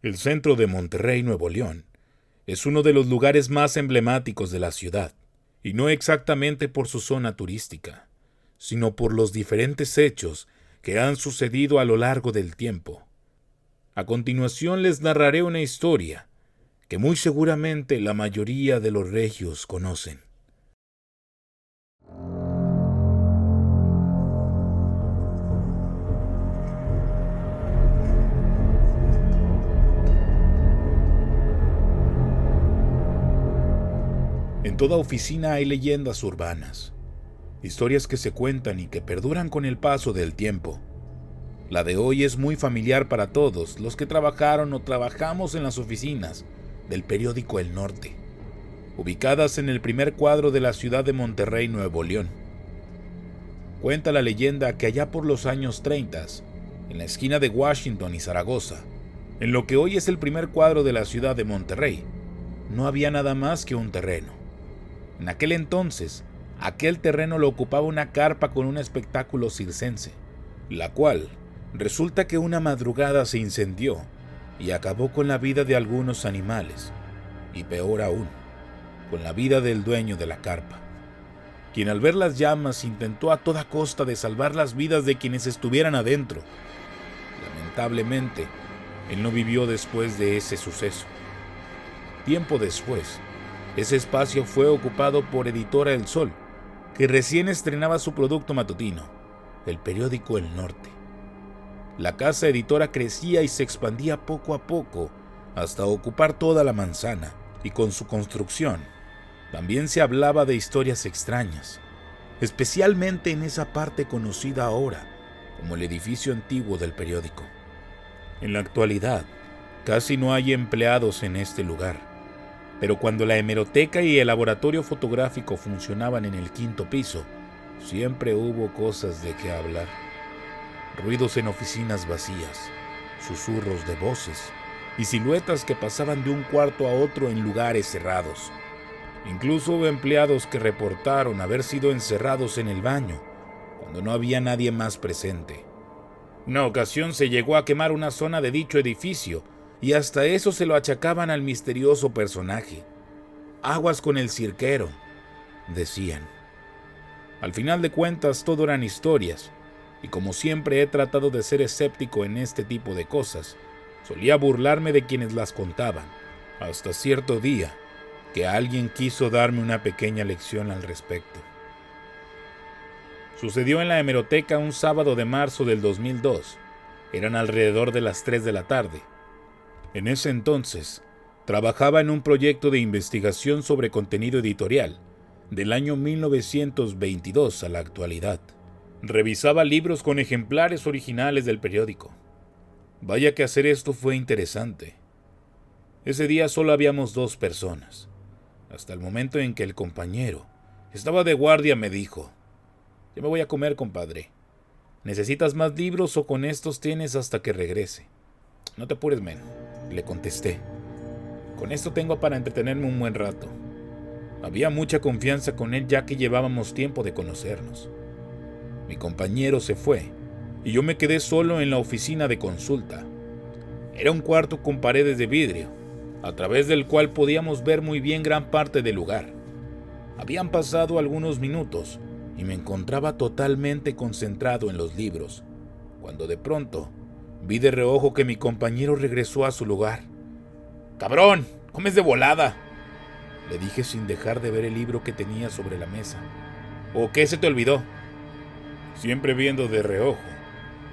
El centro de Monterrey, Nuevo León, es uno de los lugares más emblemáticos de la ciudad, y no exactamente por su zona turística, sino por los diferentes hechos que han sucedido a lo largo del tiempo. A continuación les narraré una historia que muy seguramente la mayoría de los regios conocen. En toda oficina hay leyendas urbanas, historias que se cuentan y que perduran con el paso del tiempo. La de hoy es muy familiar para todos los que trabajaron o trabajamos en las oficinas del periódico El Norte, ubicadas en el primer cuadro de la ciudad de Monterrey, Nuevo León. Cuenta la leyenda que allá por los años 30, en la esquina de Washington y Zaragoza, en lo que hoy es el primer cuadro de la ciudad de Monterrey, no había nada más que un terreno. En aquel entonces, aquel terreno lo ocupaba una carpa con un espectáculo circense, la cual resulta que una madrugada se incendió y acabó con la vida de algunos animales, y peor aún, con la vida del dueño de la carpa, quien al ver las llamas intentó a toda costa de salvar las vidas de quienes estuvieran adentro. Lamentablemente, él no vivió después de ese suceso. Tiempo después, ese espacio fue ocupado por Editora El Sol, que recién estrenaba su producto matutino, el periódico El Norte. La casa editora crecía y se expandía poco a poco hasta ocupar toda la manzana, y con su construcción también se hablaba de historias extrañas, especialmente en esa parte conocida ahora como el edificio antiguo del periódico. En la actualidad, casi no hay empleados en este lugar, pero cuando la hemeroteca y el laboratorio fotográfico funcionaban en el quinto piso, siempre hubo cosas de qué hablar. Ruidos en oficinas vacías, susurros de voces y siluetas que pasaban de un cuarto a otro en lugares cerrados. Incluso hubo empleados que reportaron haber sido encerrados en el baño cuando no había nadie más presente. Una ocasión se llegó a quemar una zona de dicho edificio, y hasta eso se lo achacaban al misterioso personaje. Aguas con el cirquero, decían. Al final de cuentas, todo eran historias, y como siempre he tratado de ser escéptico en este tipo de cosas, solía burlarme de quienes las contaban, hasta cierto día que alguien quiso darme una pequeña lección al respecto. Sucedió en la hemeroteca un sábado de marzo del 2002. Eran alrededor de las 3 de la tarde. En ese entonces, trabajaba en un proyecto de investigación sobre contenido editorial, del año 1922 a la actualidad. Revisaba libros con ejemplares originales del periódico. Vaya que hacer esto fue interesante. Ese día solo habíamos 2 personas, hasta el momento en que el compañero estaba de guardia me dijo: «Ya me voy a comer, compadre. ¿Necesitas más libros o con estos tienes hasta que regrese?» «No te apures, men», le contesté. «Con esto tengo para entretenerme un buen rato». Había mucha confianza con él ya que llevábamos tiempo de conocernos. Mi compañero se fue y yo me quedé solo en la oficina de consulta. Era un cuarto con paredes de vidrio, a través del cual podíamos ver muy bien gran parte del lugar. Habían pasado algunos minutos y me encontraba totalmente concentrado en los libros, cuando de pronto vi de reojo que mi compañero regresó a su lugar. «¡Cabrón! ¡Comes de volada!», le dije sin dejar de ver el libro que tenía sobre la mesa. «¿O qué se te olvidó?». Siempre viendo de reojo,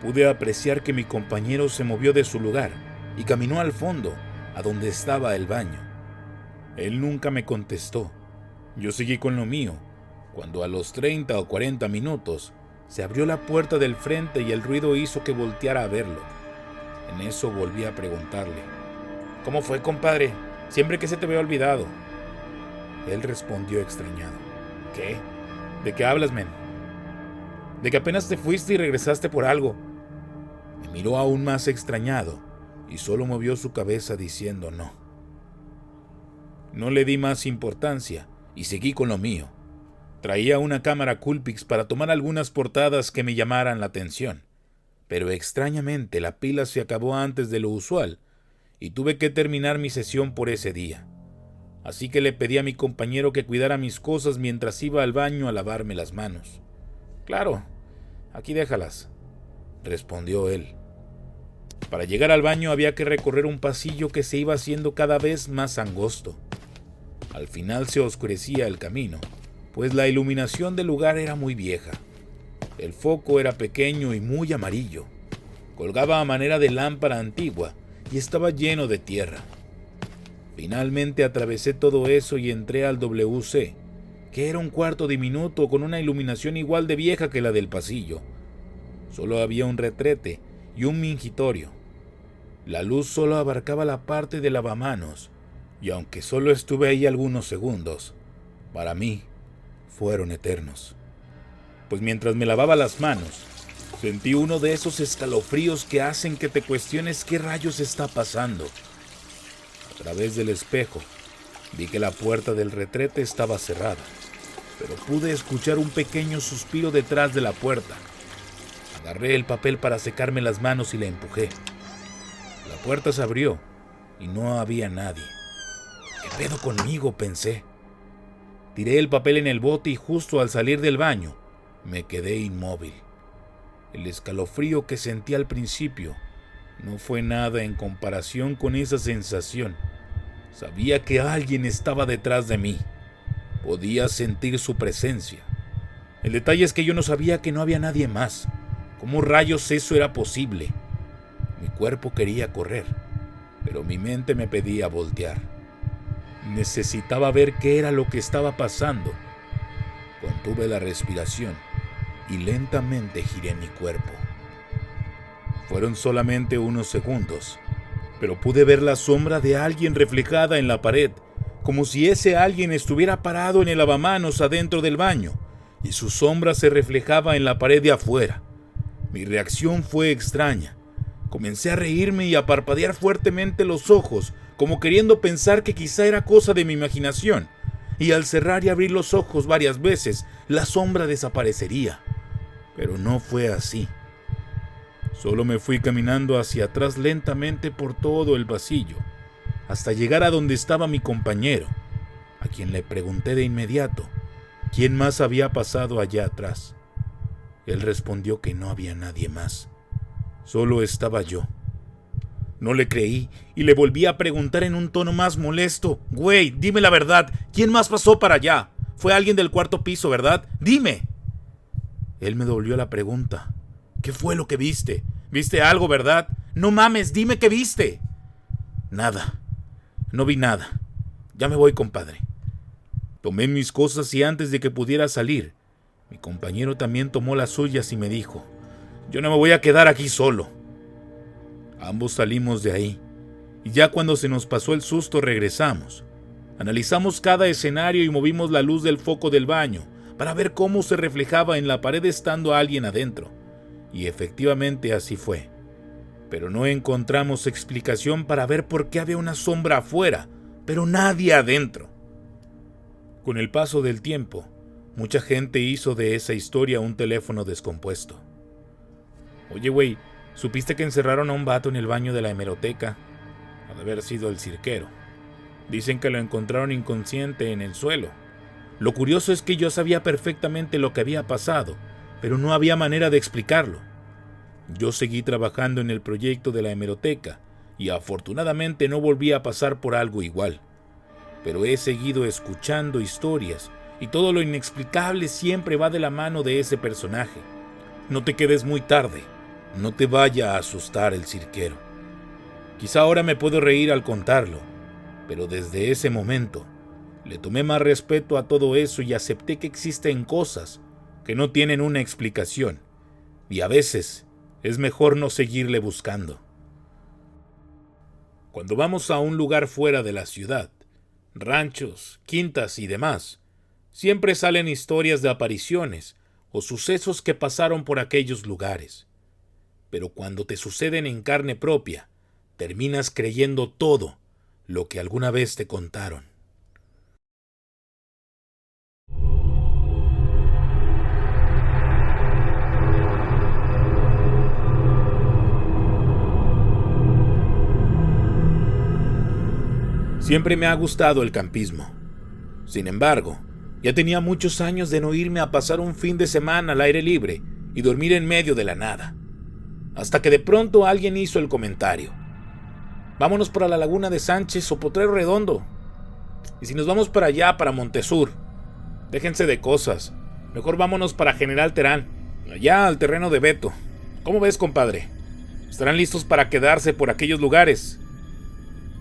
pude apreciar que mi compañero se movió de su lugar y caminó al fondo, a donde estaba el baño. Él nunca me contestó. Yo seguí con lo mío, cuando a los 30 o 40 minutos se abrió la puerta del frente y el ruido hizo que volteara a verlo. En eso volví a preguntarle: «¿Cómo fue, compadre? Siempre que se te había olvidado». Él respondió extrañado: «¿Qué? ¿De qué hablas, men?». «De que apenas te fuiste y regresaste por algo». Me miró aún más extrañado y solo movió su cabeza diciendo no. No le di más importancia y seguí con lo mío. Traía una cámara Coolpix para tomar algunas portadas que me llamaran la atención, pero extrañamente la pila se acabó antes de lo usual y tuve que terminar mi sesión por ese día. Así que le pedí a mi compañero que cuidara mis cosas mientras iba al baño a lavarme las manos. «Claro, aquí déjalas», respondió él. Para llegar al baño había que recorrer un pasillo que se iba haciendo cada vez más angosto. Al final se oscurecía el camino, pues la iluminación del lugar era muy vieja. El foco era pequeño y muy amarillo. Colgaba a manera de lámpara antigua y estaba lleno de tierra. Finalmente atravesé todo eso y entré al WC, que era un cuarto diminuto con una iluminación igual de vieja que la del pasillo. Solo había un retrete y un mingitorio. La luz solo abarcaba la parte del lavamanos, y aunque solo estuve ahí algunos segundos, para mí fueron eternos. Pues mientras me lavaba las manos, sentí uno de esos escalofríos que hacen que te cuestiones qué rayos está pasando. A través del espejo, vi que la puerta del retrete estaba cerrada, pero pude escuchar un pequeño suspiro detrás de la puerta. Agarré el papel para secarme las manos y la empujé. La puerta se abrió y no había nadie. ¿Qué pedo conmigo?, pensé. Tiré el papel en el bote y justo al salir del baño, me quedé inmóvil. El escalofrío que sentí al principio no fue nada en comparación con esa sensación. Sabía que alguien estaba detrás de mí. Podía sentir su presencia. El detalle es que yo no sabía que no había nadie más. ¿Cómo rayos eso era posible? Mi cuerpo quería correr, pero mi mente me pedía voltear. Necesitaba ver qué era lo que estaba pasando. Contuve la respiración y lentamente giré mi cuerpo. Fueron solamente unos segundos, pero pude ver la sombra de alguien reflejada en la pared, como si ese alguien estuviera parado en el lavamanos adentro del baño, y su sombra se reflejaba en la pared de afuera. Mi reacción fue extraña. Comencé a reírme y a parpadear fuertemente los ojos, como queriendo pensar que quizá era cosa de mi imaginación, y al cerrar y abrir los ojos varias veces, la sombra desaparecería. Pero no fue así. Solo me fui caminando hacia atrás lentamente por todo el pasillo, hasta llegar a donde estaba mi compañero, a quien le pregunté de inmediato quién más había pasado allá atrás. Él respondió que no había nadie más, solo estaba yo. No le creí y le volví a preguntar en un tono más molesto: «Güey, dime la verdad, ¿quién más pasó para allá? Fue alguien del cuarto piso, ¿verdad? ¡Dime!». Él me devolvió la pregunta: «¿Qué fue lo que viste? ¿Viste algo, verdad? No mames, dime qué viste». «Nada, no vi nada. Ya me voy, compadre». Tomé mis cosas y antes de que pudiera salir, mi compañero también tomó las suyas y me dijo: «Yo no me voy a quedar aquí solo». Ambos salimos de ahí, y ya cuando se nos pasó el susto regresamos. Analizamos cada escenario y movimos la luz del foco del baño para ver cómo se reflejaba en la pared estando alguien adentro. Y efectivamente así fue. Pero no encontramos explicación para ver por qué había una sombra afuera, pero nadie adentro. Con el paso del tiempo, mucha gente hizo de esa historia un teléfono descompuesto. «Oye, güey, ¿supiste que encerraron a un vato en el baño de la hemeroteca? Ha de haber sido el cirquero. Dicen que lo encontraron inconsciente en el suelo. Lo curioso es que yo sabía perfectamente lo que había pasado, pero no había manera de explicarlo. Yo seguí trabajando en el proyecto de la hemeroteca y afortunadamente no volví a pasar por algo igual. Pero he seguido escuchando historias y todo lo inexplicable siempre va de la mano de ese personaje. No te quedes muy tarde. No te vaya a asustar el cirquero. Quizá ahora me puedo reír al contarlo, pero desde ese momento le tomé más respeto a todo eso y acepté que existen cosas que no tienen una explicación, y a veces es mejor no seguirle buscando. Cuando vamos a un lugar fuera de la ciudad, ranchos, quintas y demás, siempre salen historias de apariciones o sucesos que pasaron por aquellos lugares. Pero cuando te suceden en carne propia, terminas creyendo todo lo que alguna vez te contaron. Siempre me ha gustado el campismo. Sin embargo, ya tenía muchos años de no irme a pasar un fin de semana al aire libre y dormir en medio de la nada. Hasta que de pronto alguien hizo el comentario: vámonos para la laguna de Sánchez o Potrero Redondo. Y si nos vamos para allá, para Montesur, déjense de cosas. Mejor vámonos para General Terán, allá al terreno de Beto. ¿Cómo ves, compadre? ¿Estarán listos para quedarse por aquellos lugares?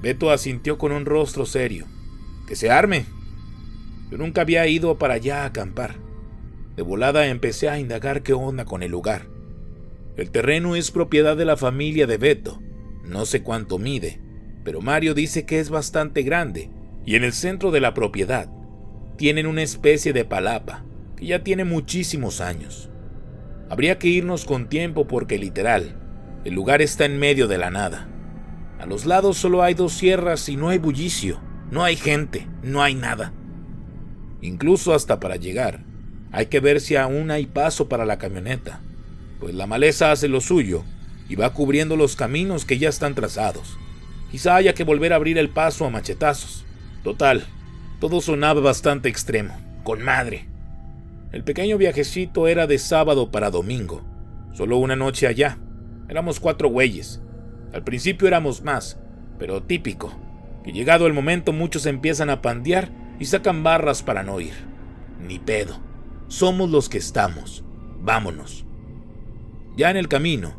Beto asintió con un rostro serio. Que se arme. Yo nunca había ido para allá a acampar. De volada empecé a indagar qué onda con el lugar. El terreno es propiedad de la familia de Beto. No sé cuánto mide, pero Mario dice que es bastante grande, y en el centro de la propiedad tienen una especie de palapa que ya tiene muchísimos años. Habría que irnos con tiempo porque literal, el lugar está en medio de la nada. A los lados solo hay 2 sierras y no hay bullicio, no hay gente, no hay nada. Incluso hasta para llegar, hay que ver si aún hay paso para la camioneta, pues la maleza hace lo suyo y va cubriendo los caminos que ya están trazados. Quizá haya que volver a abrir el paso a machetazos. Total, todo sonaba bastante extremo, con madre. El pequeño viajecito era de sábado para domingo, solo una noche allá. Éramos 4 güeyes. Al principio éramos más, pero típico, que llegado el momento muchos empiezan a pandear y sacan barras para no ir. Ni pedo, somos los que estamos, vámonos. Ya en el camino,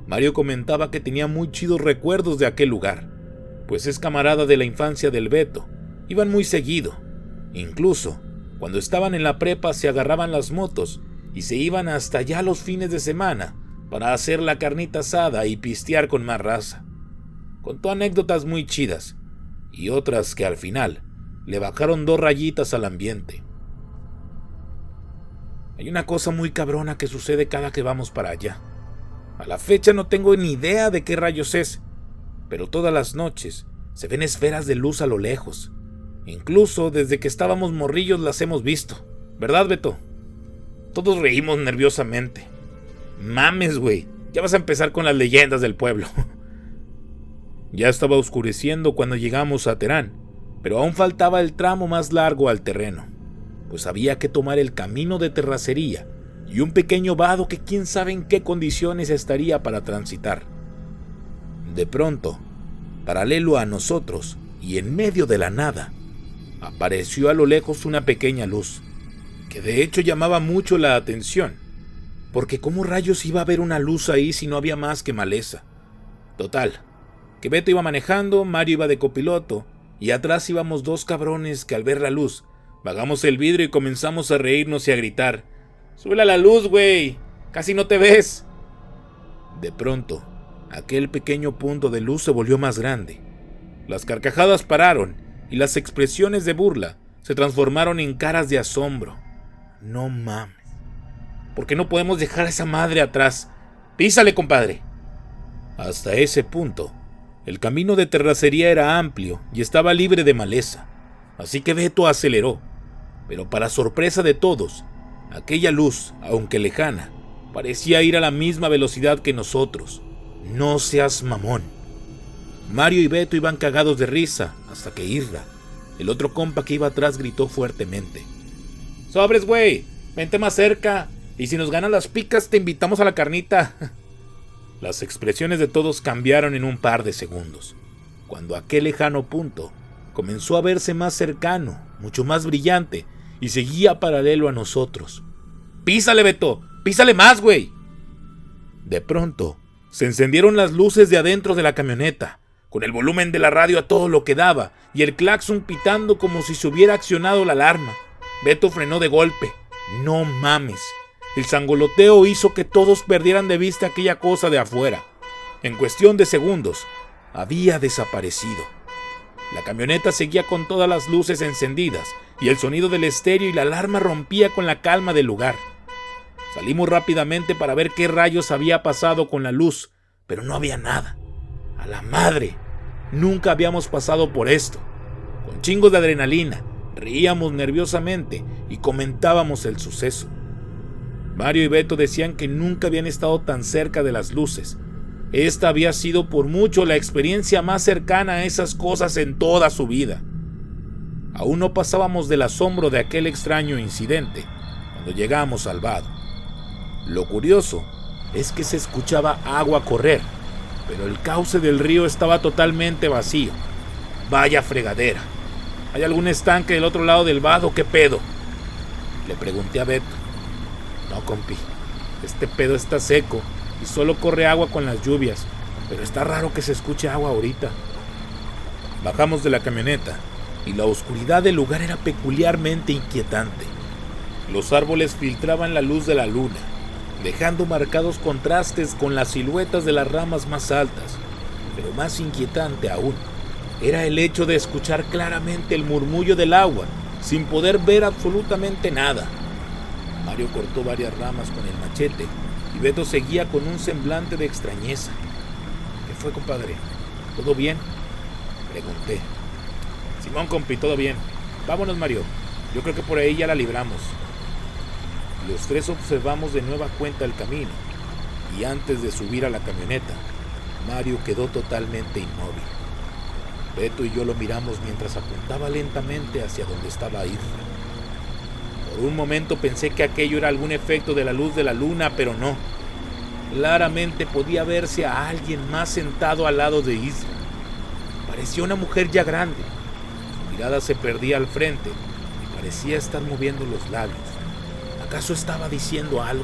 Mario comentaba que tenía muy chidos recuerdos de aquel lugar, pues es camarada de la infancia del Beto, iban muy seguido. Incluso, cuando estaban en la prepa se agarraban las motos y se iban hasta allá los fines de semana para hacer la carnita asada y pistear con más raza. Contó anécdotas muy chidas y otras que al final le bajaron 2 rayitas al ambiente. Hay una cosa muy cabrona que sucede cada que vamos para allá. A la fecha no tengo ni idea de qué rayos es, pero todas las noches se ven esferas de luz a lo lejos. Incluso desde que estábamos morrillos las hemos visto. ¿Verdad, Beto? Todos reímos nerviosamente. Mames, güey, ya vas a empezar con las leyendas del pueblo. Ya estaba oscureciendo cuando llegamos a Terán, pero aún faltaba el tramo más largo al terreno, pues había que tomar el camino de terracería y un pequeño vado que quién sabe en qué condiciones estaría para transitar. De pronto, paralelo a nosotros y en medio de la nada, apareció a lo lejos una pequeña luz, que de hecho llamaba mucho la atención, porque ¿cómo rayos iba a haber una luz ahí si no había más que maleza? Total, que Beto iba manejando, Mario iba de copiloto, y atrás íbamos 2 cabrones que al ver la luz, bajamos el vidrio y comenzamos a reírnos y a gritar: ¡súbela la luz, güey! ¡Casi no te ves! De pronto, aquel pequeño punto de luz se volvió más grande. Las carcajadas pararon, y las expresiones de burla se transformaron en caras de asombro. No mames. ¿Por qué no podemos dejar a esa madre atrás? ¡Písale, compadre! Hasta ese punto, el camino de terracería era amplio y estaba libre de maleza, así que Beto aceleró. Pero para sorpresa de todos, aquella luz, aunque lejana, parecía ir a la misma velocidad que nosotros. No seas mamón. Mario y Beto iban cagados de risa, hasta que Irra, el otro compa que iba atrás, gritó fuertemente: ¡sobres, güey! ¡Vente más cerca! Y si nos ganan las picas, te invitamos a la carnita. Las expresiones de todos cambiaron en un par de segundos, cuando aquel lejano punto comenzó a verse más cercano, mucho más brillante, y seguía paralelo a nosotros. ¡Písale, Beto! ¡Písale más, güey! De pronto, se encendieron las luces de adentro de la camioneta, con el volumen de la radio a todo lo que daba, y el claxon pitando como si se hubiera accionado la alarma. Beto frenó de golpe. ¡No mames! El sangoloteo hizo que todos perdieran de vista aquella cosa de afuera. En cuestión de segundos, había desaparecido. La camioneta seguía con todas las luces encendidas, y el sonido del estéreo y la alarma rompía con la calma del lugar. Salimos rápidamente para ver qué rayos había pasado con la luz, pero no había nada. ¡A la madre! Nunca habíamos pasado por esto. Con chingos de adrenalina, reíamos nerviosamente y comentábamos el suceso. Mario y Beto decían que nunca habían estado tan cerca de las luces, Esta había sido por mucho la experiencia más cercana a esas cosas en toda su vida. Aún no pasábamos del asombro de aquel extraño incidente cuando llegamos al vado. Lo curioso es que se escuchaba agua correr, pero el cauce del río estaba totalmente vacío. Vaya fregadera. ¿Hay algún estanque del otro lado del vado? ¿Qué pedo?, le pregunté a Beto. No, compi, este pedo está seco y solo corre agua con las lluvias, pero está raro que se escuche agua ahorita. Bajamos de la camioneta y la oscuridad del lugar era peculiarmente inquietante. Los árboles filtraban la luz de la luna, dejando marcados contrastes con las siluetas de las ramas más altas, pero más inquietante aún era el hecho de escuchar claramente el murmullo del agua sin poder ver absolutamente nada. Mario cortó varias ramas con el machete y Beto seguía con un semblante de extrañeza. ¿Qué fue, compadre? ¿Todo bien?, pregunté. Simón, compi, todo bien. Vámonos, Mario. Yo creo que por ahí ya la libramos. Los tres observamos de nueva cuenta el camino y antes de subir a la camioneta, Mario quedó totalmente inmóvil. Beto y yo lo miramos mientras apuntaba lentamente hacia donde estaba Isra. Por un momento pensé que aquello era algún efecto de la luz de la luna, pero no. Claramente podía verse a alguien más sentado al lado de Isra. Parecía una mujer ya grande. Su mirada se perdía al frente y parecía estar moviendo los labios. ¿Acaso estaba diciendo algo?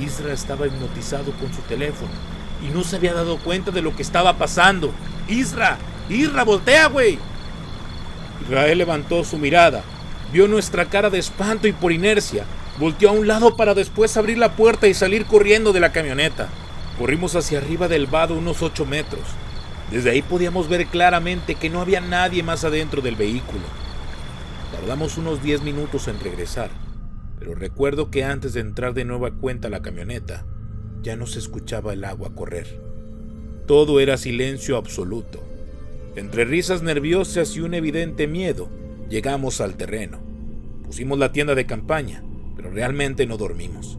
Isra estaba hipnotizado con su teléfono y no se había dado cuenta de lo que estaba pasando. ¡Isra! ¡Isra, voltea, güey! Israel levantó su mirada, vio nuestra cara de espanto y por inercia volteó a un lado para después abrir la puerta y salir corriendo de la camioneta. Corrimos hacia arriba del vado unos 8 metros. Desde ahí podíamos ver claramente que no había nadie más adentro del vehículo. Tardamos unos 10 minutos en regresar, pero recuerdo que antes de entrar de nueva cuenta a la camioneta, ya no se escuchaba el agua correr. Todo era silencio absoluto. Entre risas nerviosas y un evidente miedo, llegamos al terreno. Pusimos la tienda de campaña, pero realmente no dormimos.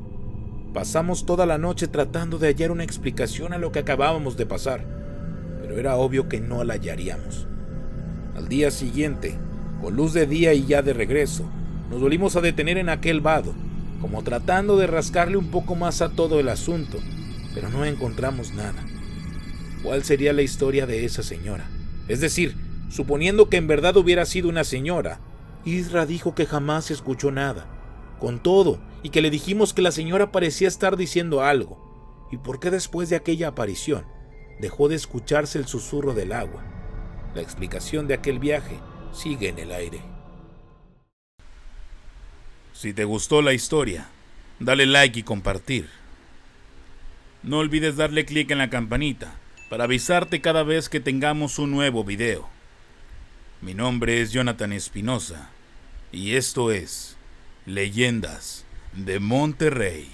Pasamos toda la noche tratando de hallar una explicación a lo que acabábamos de pasar, pero era obvio que no la hallaríamos. Al día siguiente, con luz de día y ya de regreso, nos volvimos a detener en aquel vado, como tratando de rascarle un poco más a todo el asunto, pero no encontramos nada. ¿Cuál sería la historia de esa señora? Es decir, suponiendo que en verdad hubiera sido una señora, Isra dijo que jamás escuchó nada, con todo, y que le dijimos que la señora parecía estar diciendo algo. ¿Y por qué después de aquella aparición dejó de escucharse el susurro del agua? La explicación de aquel viaje sigue en el aire. Si te gustó la historia, dale like y compartir. No olvides darle clic en la campanita para avisarte cada vez que tengamos un nuevo video. Mi nombre es Jonathan Espinosa y esto es Leyendas de Monterrey.